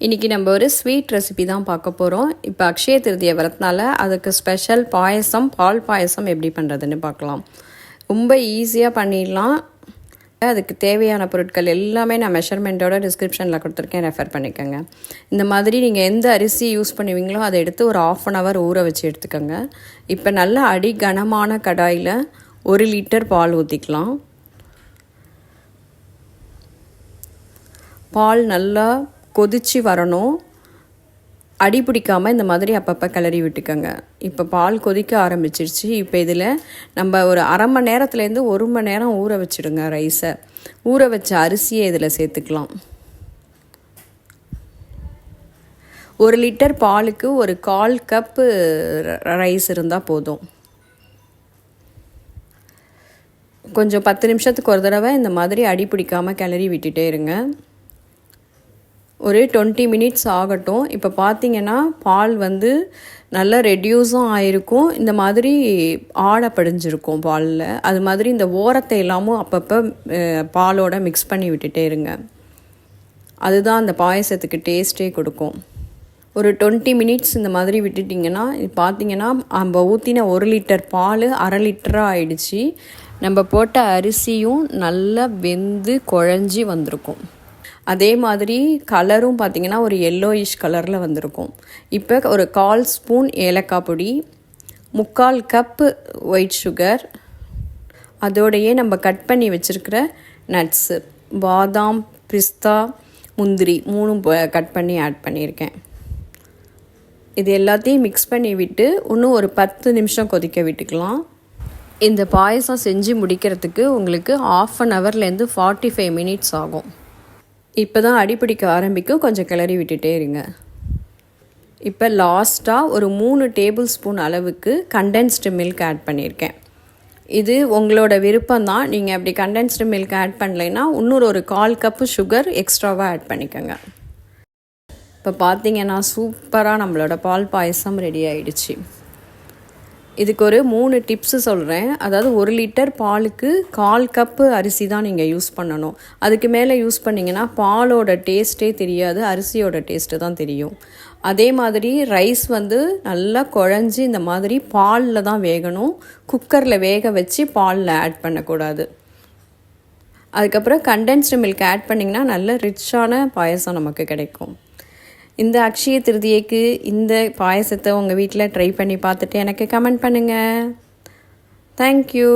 இன்றைக்கி நம்ம ஒரு ஸ்வீட் ரெசிபி தான் பார்க்க போகிறோம். இப்போ அக்ஷய திருதியை வரதுனால அதுக்கு ஸ்பெஷல் பாயசம், பால் பாயசம் எப்படி பண்ணுறதுன்னு பார்க்கலாம். ரொம்ப ஈஸியாக பண்ணிடலாம். அதுக்கு தேவையான பொருட்கள் எல்லாமே நான் மெஷர்மெண்ட்டோட டிஸ்கிரிப்ஷனில் கொடுத்துருக்கேன், ரெஃபர் பண்ணிக்கோங்க. இந்த மாதிரி நீங்கள் எந்த அரிசி யூஸ் பண்ணுவீங்களோ அதை எடுத்து ஒரு 1/2 hour ஊற வச்சு எடுத்துக்கோங்க. இப்போ நல்லா அடி கனமான கடாயில் 1 லிட்டர் பால் ஊற்றிக்கலாம். பால் நல்லா கொதித்து வரணும். அடி பிடிக்காமல் இந்த மாதிரி அப்பப்போ கிளறி விட்டுக்கோங்க. இப்போ பால் கொதிக்க ஆரம்பிச்சிருச்சு. இப்போ இதில் நம்ம ஒரு 1/2 மணி நேரத்துலேருந்து 1 மணி நேரம் ஊற வச்சுடுங்க ரைஸை. ஊற வச்ச அரிசியை இதில் சேர்த்துக்கலாம். 1 லிட்டர் பாலுக்கு ஒரு 1/4 கப்பு ரைஸ் இருந்தால் போதும். கொஞ்சம் 10 நிமிஷத்துக்கு ஒரு தடவை இந்த மாதிரி அடி பிடிக்காமல் கிளறி விட்டுட்டே இருங்க. ஒரு 20 மினிட்ஸ் ஆகட்டும். இப்போ பார்த்தீங்கன்னா பால் நல்லா ரெடியூஸும் ஆகிருக்கும். இந்த மாதிரி ஆடை படிஞ்சிருக்கும் பாலில். அது மாதிரி இந்த ஓரத்தை எல்லாமும் அப்பப்போ பாலோடு மிக்ஸ் பண்ணி விட்டுட்டே இருங்க. அதுதான் அந்த பாயசத்துக்கு டேஸ்ட்டே கொடுக்கும். ஒரு 20 மினிட்ஸ் இந்த மாதிரி விட்டுட்டிங்கன்னா பார்த்தீங்கன்னா நம்ம ஊற்றின 1 லிட்டர் பால் 1/2 லிட்டராக ஆயிடுச்சு. நம்ம போட்ட அரிசியும் நல்லா வெந்து குழஞ்சி வந்திருக்கும். அதே மாதிரி கலரும் பார்த்திங்கன்னா ஒரு எல்லோயிஷ் கலரில் வந்திருக்கும். இப்போ ஒரு 1/4 ஸ்பூன் ஏலக்காய் பொடி, 3/4 கப்பு ஒயிட் சுகர், அதோடையே நம்ம கட் பண்ணி வச்சுருக்கிற நட்ஸு பாதாம், பிஸ்தா, முந்திரி 3 கட் பண்ணி ஆட் பண்ணியிருக்கேன். இது எல்லாத்தையும் மிக்ஸ் பண்ணி விட்டு இன்னும் ஒரு 10 நிமிஷம் கொதிக்க விட்டுக்கலாம். இந்த பாயசம் செஞ்சு முடிக்கிறதுக்கு உங்களுக்கு 1/2 hourலேருந்து 45 மினிட்ஸ் ஆகும். இப்போ தான் அடிப்பிடிக்க ஆரம்பிக்கும். கொஞ்சம் கிளறி விட்டுட்டே இருங்க. இப்போ லாஸ்ட்டாக ஒரு 3 டேபிள் ஸ்பூன் அளவுக்கு கண்டென்ஸ்டு மில்க் ஆட் பண்ணியிருக்கேன். இது உங்களோட விருப்பம்தான். நீங்கள் அப்படி கண்டென்ஸ்டு மில்க் ஆட் பண்ணலைன்னா இன்னொரு ஒரு 1/4 கப்பு சுகர் எக்ஸ்ட்ராவாக ஆட் பண்ணிக்கோங்க. இப்போ பார்த்தீங்கன்னா சூப்பராக நம்மளோட பால் பாயசம் ரெடி ஆகிடுச்சு. இதுக்கு ஒரு 3 டிப்ஸு சொல்கிறேன். அதாவது 1 லிட்டர் பாலுக்கு 1/4 கப்பு அரிசி தான் நீங்கள் யூஸ் பண்ணணும். அதுக்கு மேலே யூஸ் பண்ணிங்கன்னா பாலோட டேஸ்ட்டே தெரியாது, அரிசியோட டேஸ்ட்டு தான் தெரியும். அதே மாதிரி ரைஸ் நல்லா குழஞ்சி இந்த மாதிரி பாலில் தான் வேகணும். குக்கரில் வேக வச்சு பாலில் ஆட் பண்ணக்கூடாது. அதுக்கப்புறம் கண்டென்ஸ்டு மில்க் ஆட் பண்ணிங்கன்னா நல்ல ரிச்சான பாயசம் நமக்கு கிடைக்கும். இந்த அக்ஷய திருதியைக்கு இந்த பாயசத்தை உங்கள் வீட்டில் ட்ரை பண்ணி பார்த்துட்டு எனக்கு கமெண்ட் பண்ணுங்கள். தேங்க்யூ.